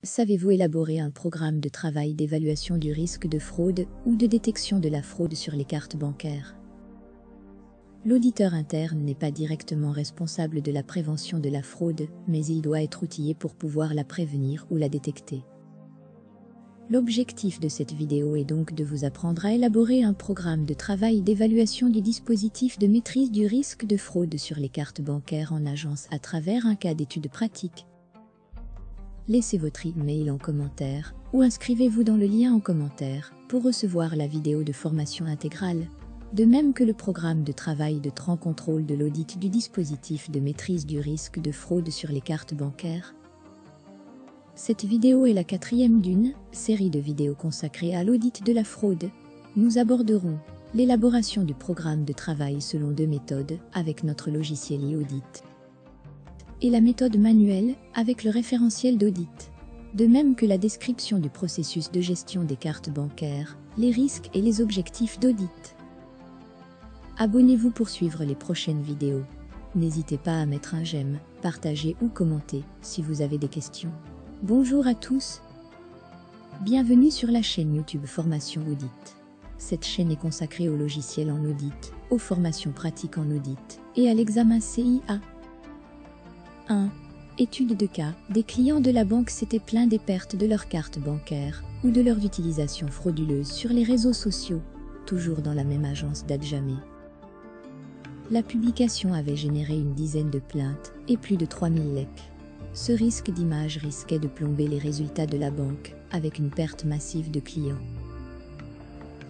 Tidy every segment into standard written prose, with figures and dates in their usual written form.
Savez-vous élaborer un programme de travail d'évaluation du risque de fraude ou de détection de la fraude sur les cartes bancaires? L'auditeur interne n'est pas directement responsable de la prévention de la fraude, mais il doit être outillé pour pouvoir la prévenir ou la détecter. L'objectif de cette vidéo est donc de vous apprendre à élaborer un programme de travail d'évaluation du dispositif de maîtrise du risque de fraude sur les cartes bancaires en agence à travers un cas d'étude pratique. Laissez votre email en commentaire ou inscrivez-vous dans le lien en commentaire pour recevoir la vidéo de formation intégrale, de même que le programme de travail de contrôle de l'audit du dispositif de maîtrise du risque de fraude sur les cartes bancaires. Cette vidéo est la 4e d'une série de vidéos consacrées à l'audit de la fraude. Nous aborderons l'élaboration du programme de travail selon 2 méthodes avec notre logiciel e-audit et la méthode manuelle avec le référentiel d'audit, de même que la description du processus de gestion des cartes bancaires, les risques et les objectifs d'audit. Abonnez-vous pour suivre les prochaines vidéos. N'hésitez pas à mettre un j'aime, partager ou commenter si vous avez des questions. Bonjour à tous. Bienvenue sur la chaîne YouTube Formation Audit. Cette chaîne est consacrée au logiciel en audit, aux formations pratiques en audit et à l'examen CIA. 1. Étude de cas. Des clients de la banque s'étaient plaints des pertes de leurs cartes bancaires ou de leur utilisation frauduleuse sur les réseaux sociaux, toujours dans la même agence d'Adjamé. La publication avait généré une dizaine de plaintes et plus de 3000 likes. Ce risque d'image risquait de plomber les résultats de la banque, avec une perte massive de clients.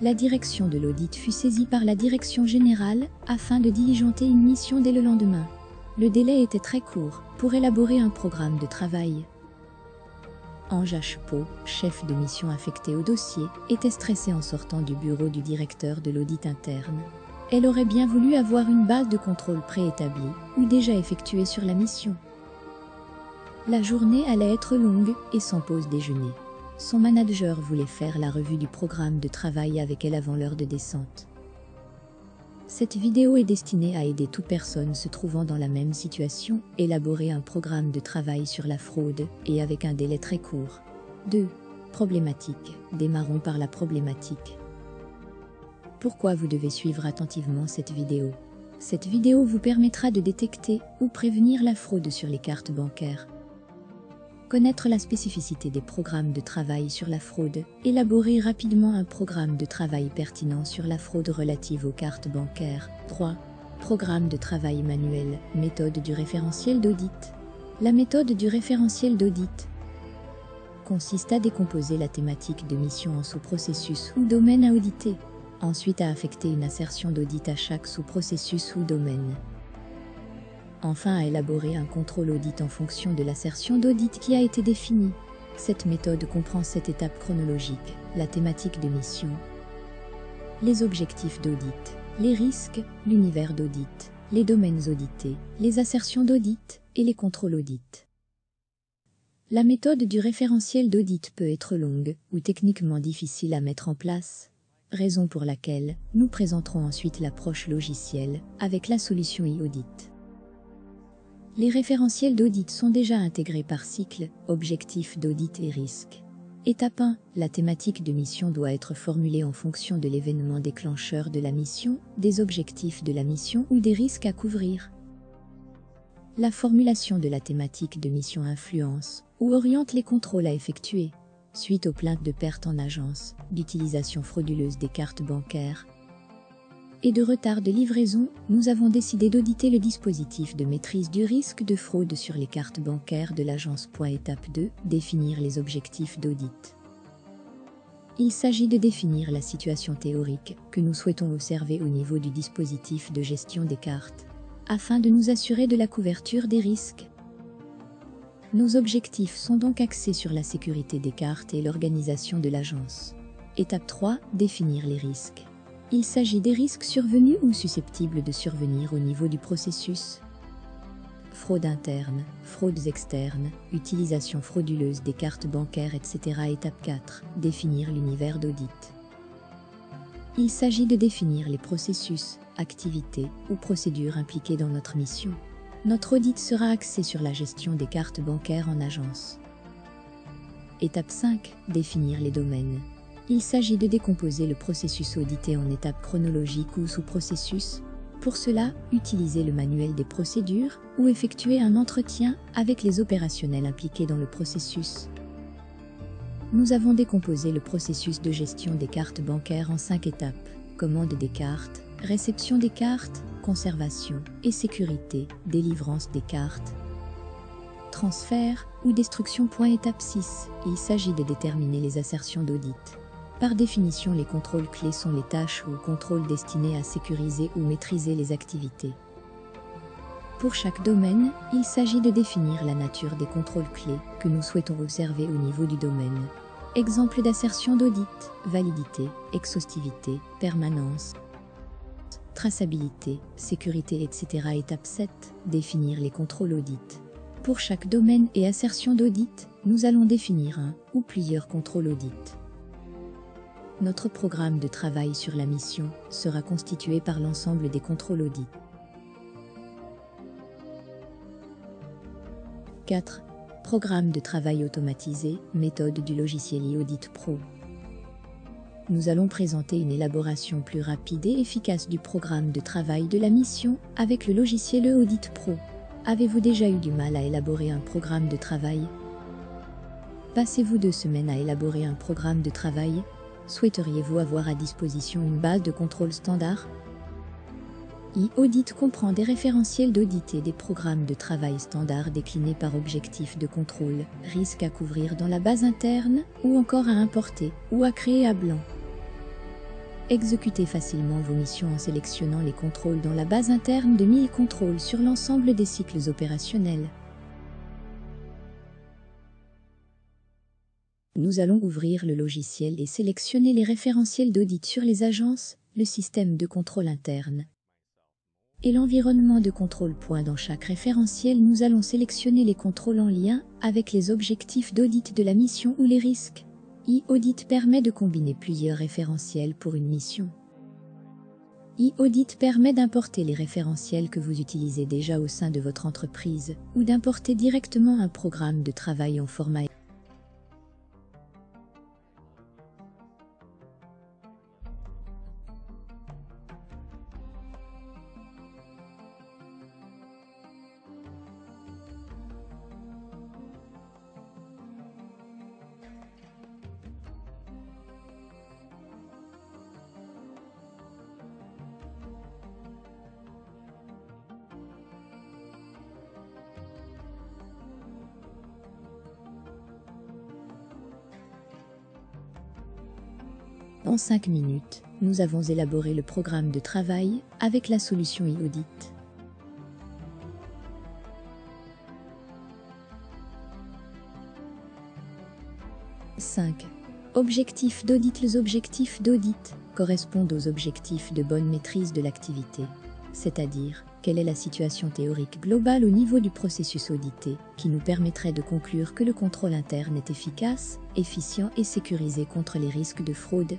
La direction de l'audit fut saisie par la direction générale afin de diligenter une mission dès le lendemain. Le délai était très court pour élaborer un programme de travail. Ange Achepot, chef de mission affecté au dossier, était stressée en sortant du bureau du directeur de l'audit interne. Elle aurait bien voulu avoir une base de contrôle préétablie ou déjà effectuée sur la mission. La journée allait être longue et sans pause déjeuner. Son manager voulait faire la revue du programme de travail avec elle avant l'heure de descente. Cette vidéo est destinée à aider toute personne se trouvant dans la même situation, élaborer un programme de travail sur la fraude et avec un délai très court. 2. Problématique. Démarrons par la problématique. Pourquoi vous devez suivre attentivement cette vidéo? Cette vidéo vous permettra de détecter ou prévenir la fraude sur les cartes bancaires. Connaître la spécificité des programmes de travail sur la fraude. Élaborer rapidement un programme de travail pertinent sur la fraude relative aux cartes bancaires. 3. Programme de travail manuel. Méthode du référentiel d'audit. La méthode du référentiel d'audit consiste à décomposer la thématique de mission en sous-processus ou domaines à auditer. Ensuite à affecter une assertion d'audit à chaque sous-processus ou domaine. Enfin à élaborer un contrôle audit en fonction de l'assertion d'audit qui a été définie. Cette méthode comprend 7 étapes chronologiques, la thématique de mission, les objectifs d'audit, les risques, l'univers d'audit, les domaines audités, les assertions d'audit et les contrôles audit. La méthode du référentiel d'audit peut être longue ou techniquement difficile à mettre en place, raison pour laquelle nous présenterons ensuite l'approche logicielle avec la solution e-audit. Les référentiels d'audit sont déjà intégrés par cycle, objectifs d'audit et risques. Étape 1. La thématique de mission doit être formulée en fonction de l'événement déclencheur de la mission, des objectifs de la mission ou des risques à couvrir. La formulation de la thématique de mission influence ou oriente les contrôles à effectuer, suite aux plaintes de perte en agence, d'utilisation frauduleuse des cartes bancaires et de retard de livraison. Nous avons décidé d'auditer le dispositif de maîtrise du risque de fraude sur les cartes bancaires de l'agence. Étape 2. Définir les objectifs d'audit. Il s'agit de définir la situation théorique que nous souhaitons observer au niveau du dispositif de gestion des cartes, afin de nous assurer de la couverture des risques. Nos objectifs sont donc axés sur la sécurité des cartes et l'organisation de l'agence. Étape 3. Définir les risques. Il s'agit des risques survenus ou susceptibles de survenir au niveau du processus. Fraude interne, fraudes externes, utilisation frauduleuse des cartes bancaires, etc. Étape 4. Définir l'univers d'audit. Il s'agit de définir les processus, activités ou procédures impliquées dans notre mission. Notre audit sera axé sur la gestion des cartes bancaires en agence. Étape 5. Définir les domaines. Il s'agit de décomposer le processus audité en étapes chronologiques ou sous-processus. Pour cela, utilisez le manuel des procédures ou effectuez un entretien avec les opérationnels impliqués dans le processus. Nous avons décomposé le processus de gestion des cartes bancaires en 5 étapes. Commande des cartes, réception des cartes, conservation et sécurité, délivrance des cartes, transfert ou destruction. Étape 6. Il s'agit de déterminer les assertions d'audit. Par définition, les contrôles clés sont les tâches ou contrôles destinés à sécuriser ou maîtriser les activités. Pour chaque domaine, il s'agit de définir la nature des contrôles clés que nous souhaitons observer au niveau du domaine. Exemple d'assertion d'audit: validité, exhaustivité, permanence, traçabilité, sécurité, etc. Étape 7. Définir les contrôles audit. Pour chaque domaine et assertion d'audit, nous allons définir un ou plusieurs contrôles audit. Notre programme de travail sur la mission sera constitué par l'ensemble des contrôles audit. 4. Programme de travail automatisé, méthode du logiciel e-Audit Pro. Nous allons présenter une élaboration plus rapide et efficace du programme de travail de la mission avec le logiciel e-Audit Pro. Avez-vous déjà eu du mal à élaborer un programme de travail? Passez-vous 2 semaines à élaborer un programme de travail? Souhaiteriez-vous avoir à disposition une base de contrôle standard? e-Audit comprend des référentiels d'audit et des programmes de travail standards déclinés par objectifs de contrôle, risques à couvrir dans la base interne ou encore à importer ou à créer à blanc. Exécutez facilement vos missions en sélectionnant les contrôles dans la base interne de 1000 contrôles sur l'ensemble des cycles opérationnels. Nous allons ouvrir le logiciel et sélectionner les référentiels d'audit sur les agences, le système de contrôle interne et l'environnement de contrôle. Dans chaque référentiel, nous allons sélectionner les contrôles en lien avec les objectifs d'audit de la mission ou les risques. e-Audit permet de combiner plusieurs référentiels pour une mission. e-Audit permet d'importer les référentiels que vous utilisez déjà au sein de votre entreprise ou d'importer directement un programme de travail en format En 5 minutes, nous avons élaboré le programme de travail avec la solution e-Audit. « 5. Objectifs d'audit. Les objectifs d'audit correspondent aux objectifs de bonne maîtrise de l'activité, c'est-à-dire quelle est la situation théorique globale au niveau du processus audité qui nous permettrait de conclure que le contrôle interne est efficace, efficient et sécurisé contre les risques de fraude.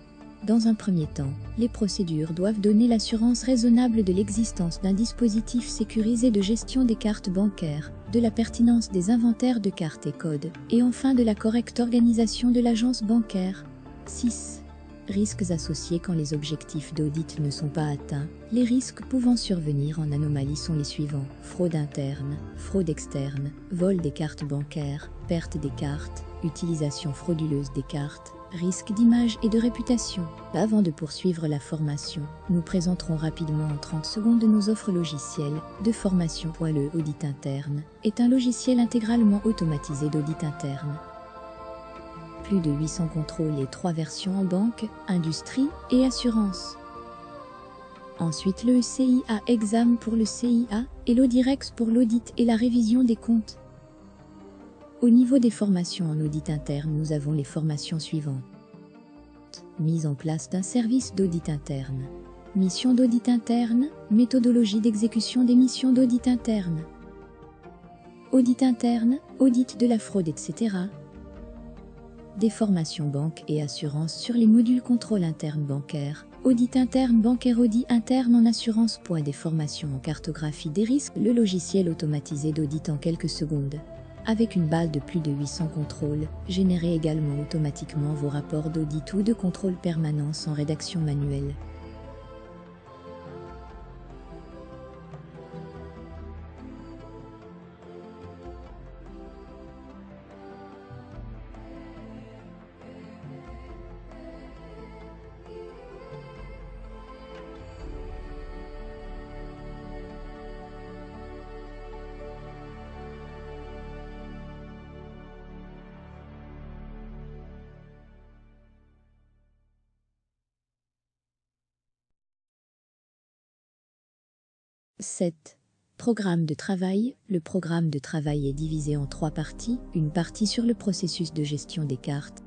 Dans un premier temps, les procédures doivent donner l'assurance raisonnable de l'existence d'un dispositif sécurisé de gestion des cartes bancaires, de la pertinence des inventaires de cartes et codes, et enfin de la correcte organisation de l'agence bancaire. 6. Risques associés quand les objectifs d'audit ne sont pas atteints. Les risques pouvant survenir en anomalie sont les suivants: fraude interne, fraude externe, vol des cartes bancaires, perte des cartes, utilisation frauduleuse des cartes, risque d'image et de réputation. Avant de poursuivre la formation, nous présenterons rapidement en 30 secondes nos offres logicielles de formation. Le Audit interne est un logiciel intégralement automatisé d'audit interne. Plus de 800 contrôles et 3 versions en banque, industrie et assurance. Ensuite le CIA Exam pour le CIA et l'Audirex pour l'audit et la révision des comptes. Au niveau des formations en audit interne, nous avons les formations suivantes. Mise en place d'un service d'audit interne. Mission d'audit interne, méthodologie d'exécution des missions d'audit interne. Audit interne, audit de la fraude, etc. Des formations banque et assurance sur les modules contrôle interne bancaire, audit interne bancaire, audit interne en assurance. Des formations en cartographie des risques, le logiciel automatisé d'audit en quelques secondes. Avec une base de plus de 800 contrôles, générez également automatiquement vos rapports d'audit ou de contrôle permanent sans rédaction manuelle. « 7. Programme de travail. Le programme de travail est divisé en 3 parties, une partie sur le processus de gestion des cartes,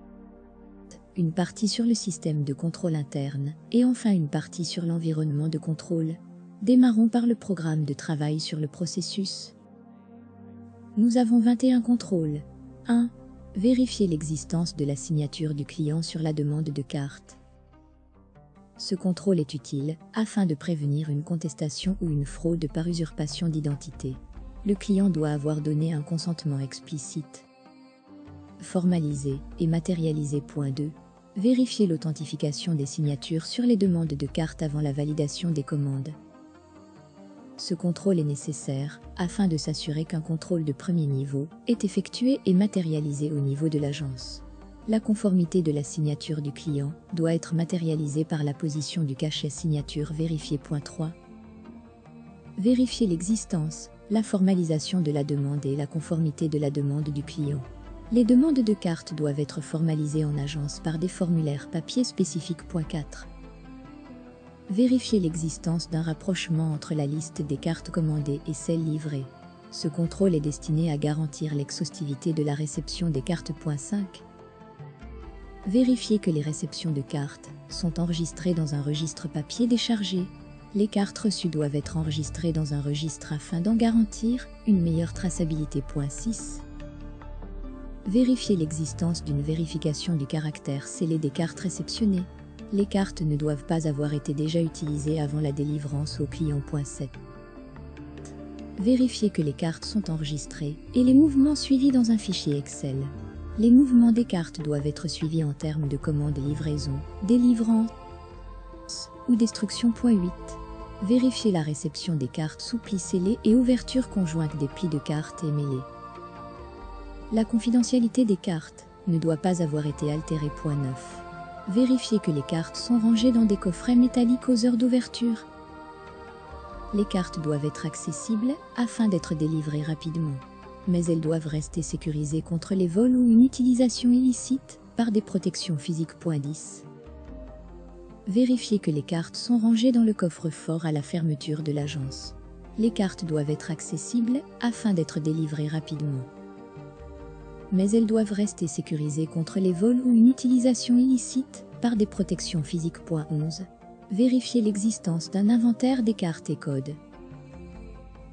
une partie sur le système de contrôle interne, et enfin une partie sur l'environnement de contrôle. Démarrons par le programme de travail sur le processus. Nous avons 21 contrôles. 1. Vérifier l'existence de la signature du client sur la demande de carte. Ce contrôle est utile afin de prévenir une contestation ou une fraude par usurpation d'identité. Le client doit avoir donné un consentement explicite. Formaliser et matérialiser. Point 2. Vérifier l'authentification des signatures sur les demandes de carte avant la validation des commandes. Ce contrôle est nécessaire afin de s'assurer qu'un contrôle de premier niveau est effectué et matérialisé au niveau de l'agence. La conformité de la signature du client doit être matérialisée par la position du cachet signature vérifié. Point 3. Vérifier l'existence, la formalisation de la demande et la conformité de la demande du client. Les demandes de carte doivent être formalisées en agence par des formulaires papier spécifiques. Point 4. Vérifier l'existence d'un rapprochement entre la liste des cartes commandées et celles livrées. Ce contrôle est destiné à garantir l'exhaustivité de la réception des cartes. Point 5. Vérifier que les réceptions de cartes sont enregistrées dans un registre papier déchargé. Les cartes reçues doivent être enregistrées dans un registre afin d'en garantir une meilleure traçabilité. Point 6. Vérifier l'existence d'une vérification du caractère scellé des cartes réceptionnées. Les cartes ne doivent pas avoir été déjà utilisées avant la délivrance au client. Point 7. Vérifier que les cartes sont enregistrées et les mouvements suivis dans un fichier Excel. Les mouvements des cartes doivent être suivis en termes de commande et livraison, délivrance ou destruction. Point 8. Vérifier la réception des cartes sous pli scellé et ouverture conjointe des plis de cartes et mêlés. La confidentialité des cartes ne doit pas avoir été altérée. Point 9. Vérifier que les cartes sont rangées dans des coffrets métalliques aux heures d'ouverture. Les cartes doivent être accessibles afin d'être délivrées rapidement, mais elles doivent rester sécurisées contre les vols ou une utilisation illicite par des protections physiques. Point 10. Vérifier que les cartes sont rangées dans le coffre-fort à la fermeture de l'agence. Les cartes doivent être accessibles afin d'être délivrées rapidement, mais elles doivent rester sécurisées contre les vols ou une utilisation illicite par des protections physiques. Point 11. Vérifier l'existence d'un inventaire des cartes et codes.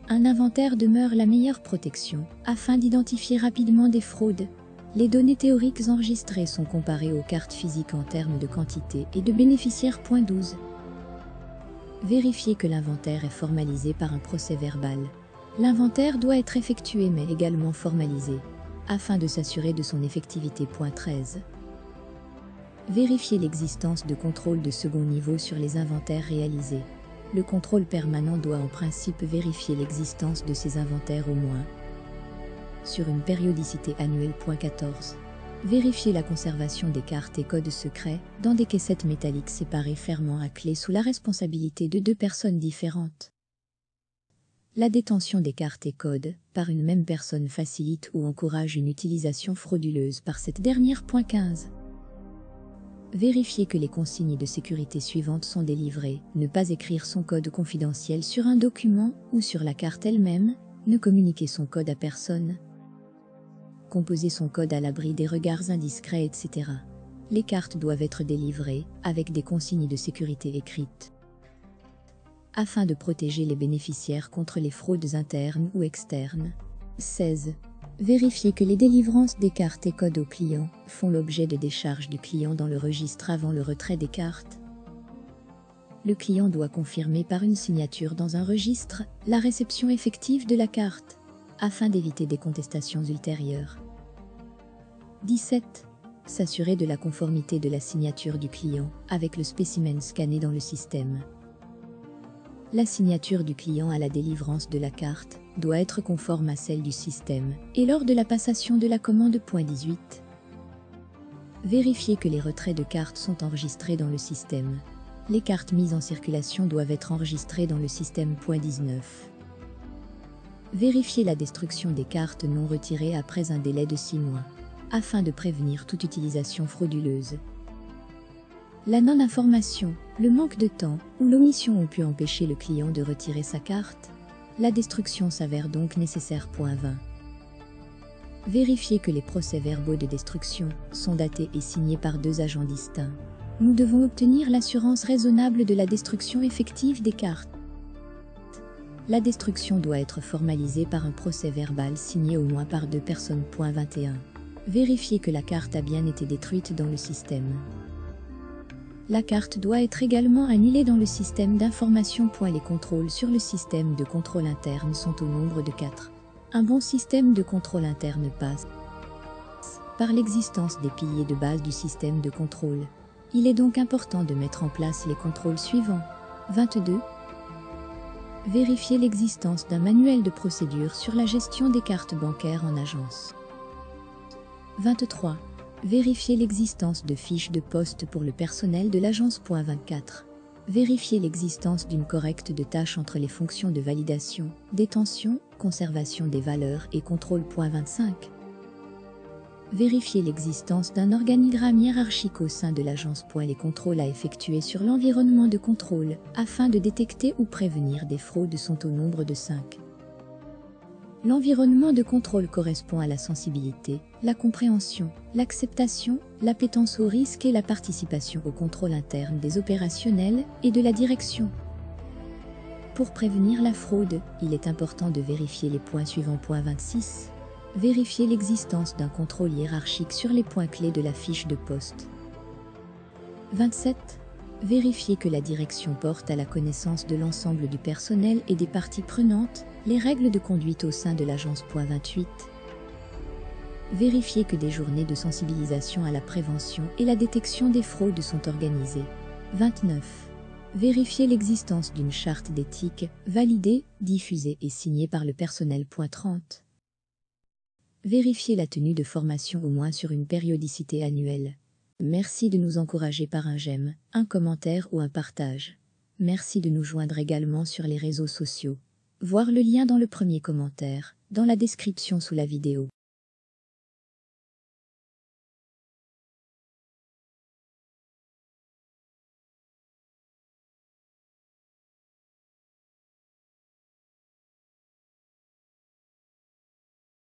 Un inventaire demeure la meilleure protection afin d'identifier rapidement des fraudes. Les données théoriques enregistrées sont comparées aux cartes physiques en termes de quantité et de bénéficiaires. Point 12. Vérifier que l'inventaire est formalisé par un procès-verbal. L'inventaire doit être effectué mais également formalisé afin de s'assurer de son effectivité. Point 13. Vérifier l'existence de contrôles de second niveau sur les inventaires réalisés. Le contrôle permanent doit en principe vérifier l'existence de ces inventaires au moins sur une périodicité annuelle. Point 14. Vérifier la conservation des cartes et codes secrets dans des caissettes métalliques séparées fermement à clé sous la responsabilité de 2 personnes différentes. La détention des cartes et codes par une même personne facilite ou encourage une utilisation frauduleuse par cette dernière. Point 15. Vérifier que les consignes de sécurité suivantes sont délivrées. Ne pas écrire son code confidentiel sur un document ou sur la carte elle-même. Ne communiquer son code à personne. Composer son code à l'abri des regards indiscrets, etc. Les cartes doivent être délivrées avec des consignes de sécurité écrites afin de protéger les bénéficiaires contre les fraudes internes ou externes. 16. Vérifier que les délivrances des cartes et codes aux clients font l'objet de décharge du client dans le registre avant le retrait des cartes. Le client doit confirmer par une signature dans un registre la réception effective de la carte. afin d'éviter des contestations ultérieures. 17. S'assurer de la conformité de la signature du client avec le spécimen scanné dans le système. La signature du client à la délivrance de la carte doit être conforme à celle du système et lors de la passation de la commande. 18. Vérifier que les retraits de cartes sont enregistrés dans le système. Les cartes mises en circulation doivent être enregistrées dans le système. 19. Vérifier la destruction des cartes non retirées après un délai de 6 mois, afin de prévenir toute utilisation frauduleuse. La non-information, le manque de temps ou l'omission ont pu empêcher le client de retirer sa carte. La destruction s'avère donc nécessaire. 20. Vérifier que les procès-verbaux de destruction sont datés et signés par 2 agents distincts. Nous devons obtenir l'assurance raisonnable de la destruction effective des cartes. La destruction doit être formalisée par un procès-verbal signé au moins par 2 personnes. 21. Vérifier que la carte a bien été détruite dans le système. La carte doit être également annulée dans le système d'information. Les contrôles sur le système de contrôle interne sont au nombre de 4. Un bon système de contrôle interne passe par l'existence des piliers de base du système de contrôle. Il est donc important de mettre en place les contrôles suivants. 22. Vérifier l'existence d'un manuel de procédure sur la gestion des cartes bancaires en agence. 23. Vérifier l'existence de fiches de poste pour le personnel de l'agence. 24. Vérifier l'existence d'une correcte de tâches entre les fonctions de validation, détention, conservation des valeurs et contrôle. 25. Vérifier l'existence d'un organigramme hiérarchique au sein de l'agence. Les contrôles à effectuer sur l'environnement de contrôle, afin de détecter ou prévenir des fraudes, sont au nombre de 5. L'environnement de contrôle correspond à la sensibilité, la compréhension, l'acceptation, l'appétence au risque et la participation au contrôle interne des opérationnels et de la direction. Pour prévenir la fraude, il est important de vérifier les points suivants. 26. Vérifier l'existence d'un contrôle hiérarchique sur les points clés de la fiche de poste. 27. Vérifier que la direction porte à la connaissance de l'ensemble du personnel et des parties prenantes les règles de conduite au sein de l'agence. 28. Vérifier que des journées de sensibilisation à la prévention et la détection des fraudes sont organisées. 29. Vérifier l'existence d'une charte d'éthique validée, diffusée et signée par le personnel. 30. Vérifier la tenue de formation au moins sur une périodicité annuelle. Merci de nous encourager par un j'aime, un commentaire ou un partage. Merci de nous joindre également sur les réseaux sociaux. Voir le lien dans le premier commentaire, dans la description sous la vidéo.